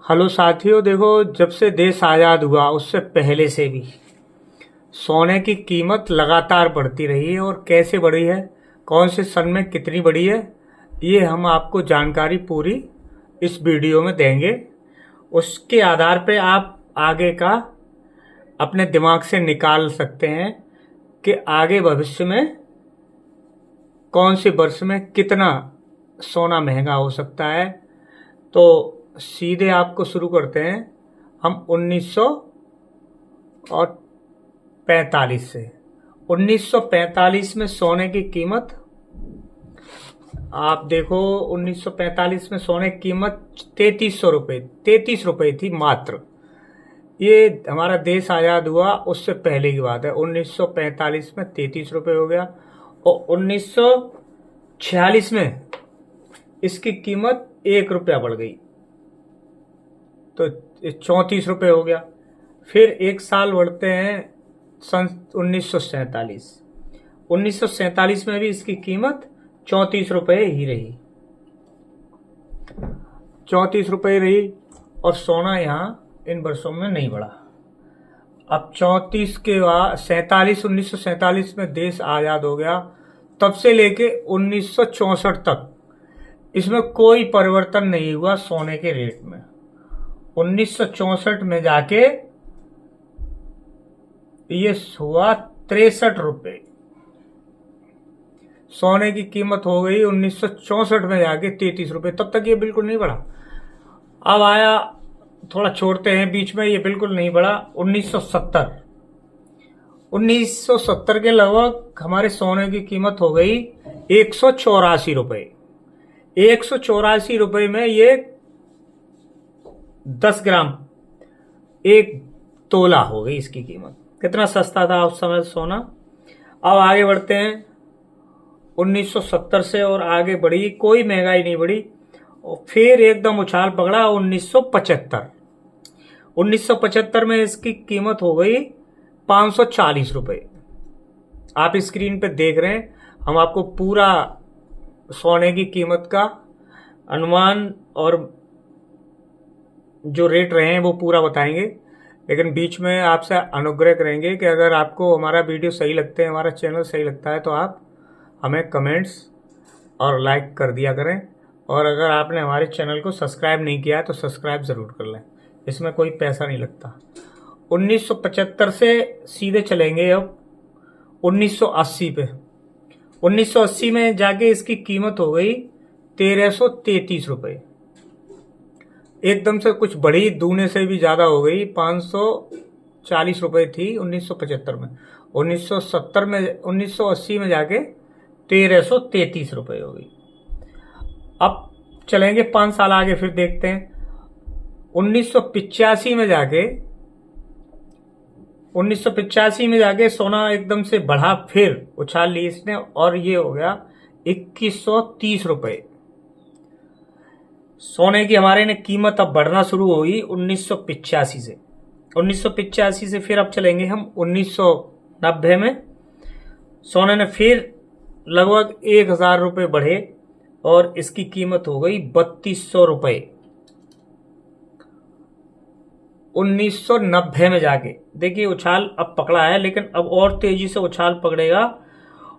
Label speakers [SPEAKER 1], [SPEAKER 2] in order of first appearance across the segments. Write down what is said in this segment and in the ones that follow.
[SPEAKER 1] Hello साथियों, देखो जब से देश आज़ाद हुआ उससे पहले से भी सोने की कीमत लगातार बढ़ती रही है। और कैसे बढ़ी है, कौन से सन में कितनी बढ़ी है, ये हम आपको जानकारी पूरी इस वीडियो में देंगे। उसके आधार पे आप आगे का अपने दिमाग से निकाल सकते हैं कि आगे भविष्य में कौन से वर्ष में कितना सोना महंगा हो सकता है। तो सीधे आपको शुरू करते हैं हम 1945 से। 1945 में सोने की कीमत आप देखो, 1945 में सोने की कीमत 33 रुपये थी मात्र। ये हमारा देश आज़ाद हुआ उससे पहले की बात है। 1945 में 33 रुपये हो गया और 1946 में इसकी कीमत 1 रुपया बढ़ गई तो 34 रुपये हो गया। फिर एक साल बढ़ते हैं सन 1947। 1947 में भी इसकी कीमत 34 रुपये ही रही, 34 रुपये रही और सोना यहाँ इन वर्षों में नहीं बढ़ा। अब 34 के बाद 1947 में देश आज़ाद हो गया, तब से लेके 1964 तक इसमें कोई परिवर्तन नहीं हुआ सोने के रेट में। 1964 में जाके ये हुआ 63 रुपये, सोने की कीमत हो गई 1964 में जाके 33 रुपये। तब तक ये बिल्कुल नहीं बढ़ा। अब आया, थोड़ा छोड़ते हैं बीच में, ये बिल्कुल नहीं बढ़ा। 1970 के लगभग हमारे सोने की कीमत हो गई 184 रुपये। 184 रुपये में ये 10 ग्राम 1 तोला हो गई इसकी कीमत। कितना सस्ता था उस समय सोना। अब आगे बढ़ते हैं 1970 से और आगे बढ़ी, कोई महंगाई नहीं बढ़ी। और फिर एकदम उछाल पकड़ा 1975। 1975 में इसकी कीमत हो गई 540 रुपये। आप स्क्रीन पे देख रहे हैं, हम आपको पूरा सोने की कीमत का अनुमान और जो रेट रहे हैं वो पूरा बताएंगे। लेकिन बीच में आपसे अनुग्रह करेंगे कि अगर आपको हमारा वीडियो सही लगते हैं, हमारा चैनल सही लगता है, तो आप हमें कमेंट्स और लाइक कर दिया करें। और अगर आपने हमारे चैनल को सब्सक्राइब नहीं किया है तो सब्सक्राइब ज़रूर कर लें, इसमें कोई पैसा नहीं लगता। 1975 से सीधे चलेंगे अब 1980 पे। 1980 में जाके इसकी कीमत हो गई 1333 रुपये। एकदम से कुछ बढ़ी, दूने से भी ज़्यादा हो गई, 540 रुपये थी 1975 में। 1980 में जाके 1333 रुपये हो गई। अब चलेंगे 5 साल आगे, फिर देखते हैं 1985 में जाके 1985 में जाके सोना एकदम से बढ़ा, फिर उछाल ली इसने और ये हो गया 2130 रुपये। सोने की हमारे ने कीमत अब बढ़ना शुरू हुई 1985 से। 1985 से फिर अब चलेंगे हम 1990 में। सोने ने फिर लगभग 1000 रुपये बढ़े और इसकी कीमत हो गई 3200 रुपये। 1990 में जाके देखिए उछाल अब पकड़ा है, लेकिन अब और तेजी से उछाल पकड़ेगा।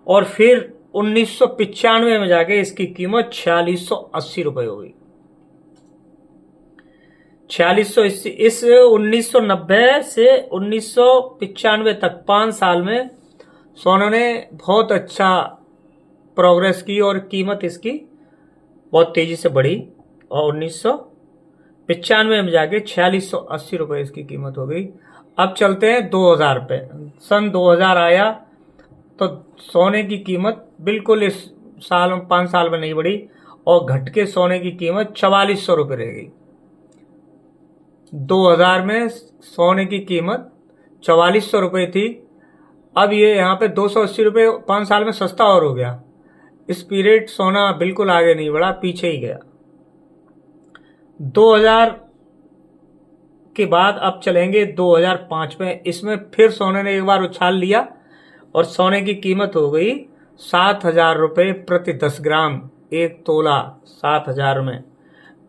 [SPEAKER 1] और फिर 1995 में जाके इसकी कीमत 4680 रुपये हो गई। 4680। इस 1990 से 1995 तक 5 साल में सोने ने बहुत अच्छा प्रोग्रेस की और कीमत इसकी बहुत तेजी से बढ़ी। और 1995 में जाके 4680 रुपये इसकी कीमत हो गई। अब चलते हैं 2000 पे। सन 2000 आया तो सोने की कीमत बिल्कुल इस साल में 5 साल में नहीं बढ़ी और घट के सोने की कीमत 4400 रुपये रह गई। 2000 में सोने की कीमत 4400 रुपये थी, अब ये यहाँ पे 280 रुपये 5 साल में सस्ता और हो गया। इस पीरियड सोना बिल्कुल आगे नहीं बढ़ा, पीछे ही गया। 2000 के बाद अब चलेंगे 2005 में। इसमें फिर सोने ने एक बार उछाल लिया और सोने की कीमत हो गई 7000 रुपये प्रति 10 ग्राम 1 तोला 7000 में।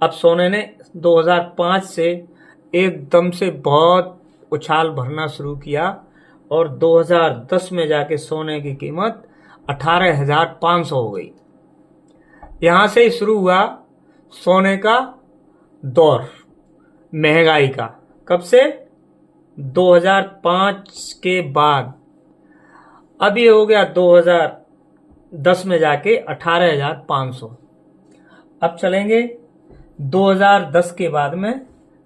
[SPEAKER 1] अब सोने ने 2005 से एकदम से बहुत उछाल भरना शुरू किया और 2010 में जाके सोने की कीमत 18,500 हो गई। यहां से ही शुरू हुआ सोने का दौर महंगाई का। कब से? 2005 के बाद। अब ये हो गया 2010 में जाके 18,500। अब चलेंगे 2010 के बाद में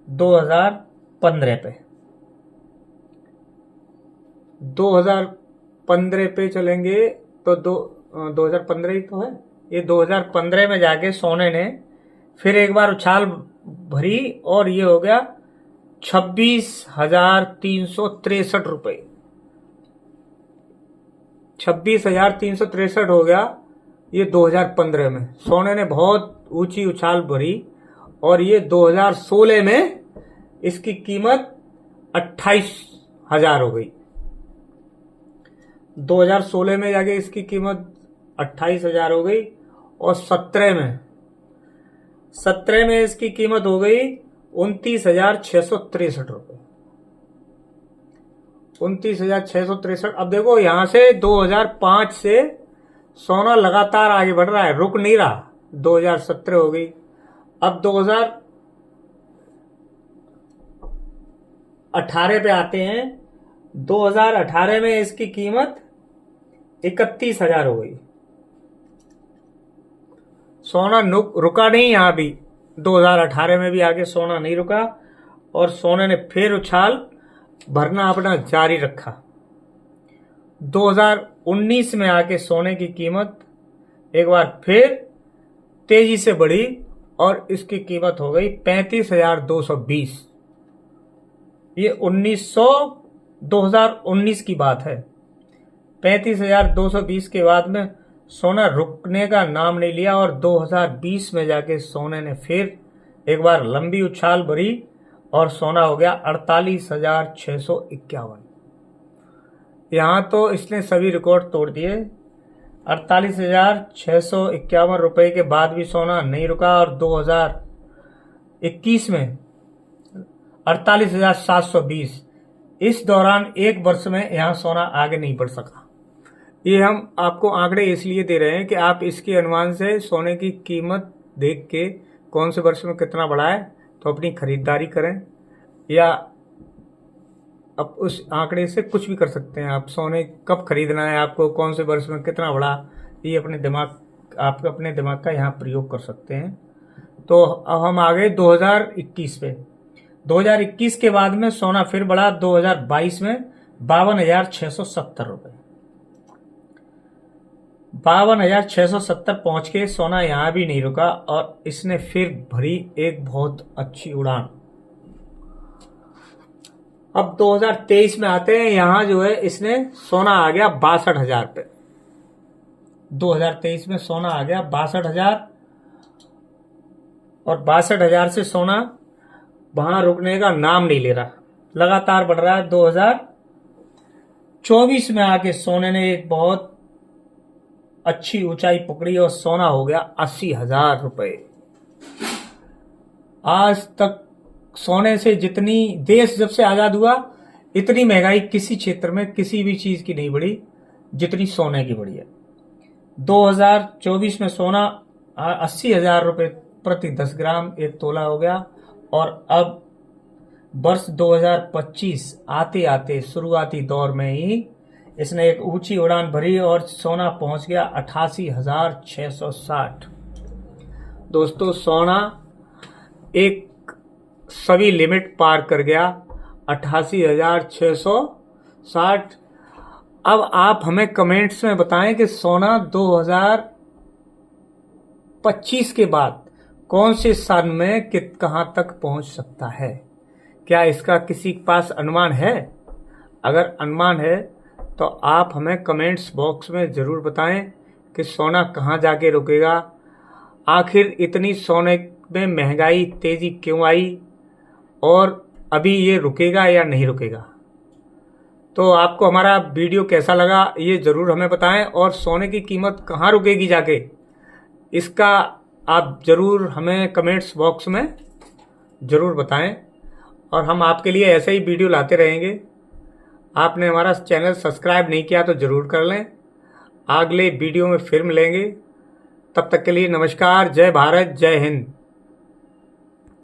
[SPEAKER 1] 2015 पे। 2015 पे चलेंगे तो 2015 ही तो है। ये 2015 में जाके सोने ने फिर एक बार उछाल भरी और ये हो गया 26,363 रुपये। 26,363 हो गया ये 2015 में। सोने ने बहुत ऊंची उछाल भरी और ये 2016 में इसकी कीमत 28,000 हो गई। 2016 में जाके इसकी कीमत 28,000 हो गई और 17 में इसकी कीमत हो गई 29,663 रुपये। 29,663। अब देखो यहां से 2005 से सोना लगातार आगे बढ़ रहा है, रुक नहीं रहा। 2017 हो गई। अब 2018 पे आते हैं। 2018 में इसकी कीमत 31,000 हो गई। सोना रुका नहीं यहां भी। 2018 में भी आगे सोना नहीं रुका और सोने ने फिर उछाल भरना अपना जारी रखा। 2019 में आके सोने की कीमत एक बार फिर तेजी से बढ़ी और इसकी कीमत हो गई 35,220। ये 2019 की बात है। 35,220 के बाद में सोना रुकने का नाम नहीं लिया और 2020 में जाके सोने ने फिर एक बार लंबी उछाल भरी और सोना हो गया 48,651। यहां तो इसने सभी रिकॉर्ड तोड़ दिए। 48,651 रुपए के बाद भी सोना नहीं रुका और 2021 में 48,720। इस दौरान एक वर्ष में यहां सोना आगे नहीं बढ़ सका। ये हम आपको आंकड़े इसलिए दे रहे हैं कि आप इसके अनुमान से सोने की कीमत देख के कौन से वर्ष में कितना बढ़ा है तो अपनी खरीदारी करें, या अब उस आंकड़े से कुछ भी कर सकते हैं। आप सोने कब खरीदना है, आपको कौन से वर्ष में कितना बढ़ा, ये अपने दिमाग का यहाँ प्रयोग कर सकते हैं। तो अब हम आ गए 2021 पे। 2021 के बाद में सोना फिर बढ़ा 2022 में 52,670 रुपये। 52,670 पहुंच के सोना यहां भी नहीं रुका और इसने फिर भरी एक बहुत अच्छी उड़ान। अब 2023 में आते हैं। यहां जो है इसने सोना आ गया 62,000 पे। 2023 में सोना आ गया 62,000 और 62,000 से सोना वहां रुकने का नाम नहीं ले रहा, लगातार बढ़ रहा है। 2024 में आके सोने ने एक बहुत अच्छी ऊंचाई पकड़ी और सोना हो गया 80,000 रुपए। आज तक सोने से जितनी देश जब से आजाद हुआ इतनी महंगाई किसी क्षेत्र में किसी भी चीज की नहीं बढ़ी जितनी सोने की बढ़ी है। 2024 में सोना 80,000 रुपए प्रति 10 ग्राम एक तोला हो गया और अब वर्ष 2025 आते आते शुरुआती दौर में ही इसने एक ऊंची उड़ान भरी और सोना पहुंच गया 88,660। दोस्तों सोना एक सभी लिमिट पार कर गया 88,660। अब आप हमें कमेंट्स में बताएं कि सोना 2025 के बाद कौन से सन में कहां तक पहुंच सकता है। क्या इसका किसी के पास अनुमान है? अगर अनुमान है तो आप हमें कमेंट्स बॉक्स में ज़रूर बताएं कि सोना कहां जाके रुकेगा। आखिर इतनी सोने में महंगाई तेजी क्यों आई और अभी ये रुकेगा या नहीं रुकेगा। तो आपको हमारा वीडियो कैसा लगा ये ज़रूर हमें बताएं और सोने की कीमत कहां रुकेगी जाके, इसका आप ज़रूर हमें कमेंट्स बॉक्स में ज़रूर बताएं और हम आपके लिए ऐसे ही वीडियो लाते रहेंगे। आपने हमारा चैनल सब्सक्राइब नहीं किया तो ज़रूर कर लें। अगले वीडियो में फिर मिलेंगे। तब तक के लिए नमस्कार। जय भारत, जय हिंद।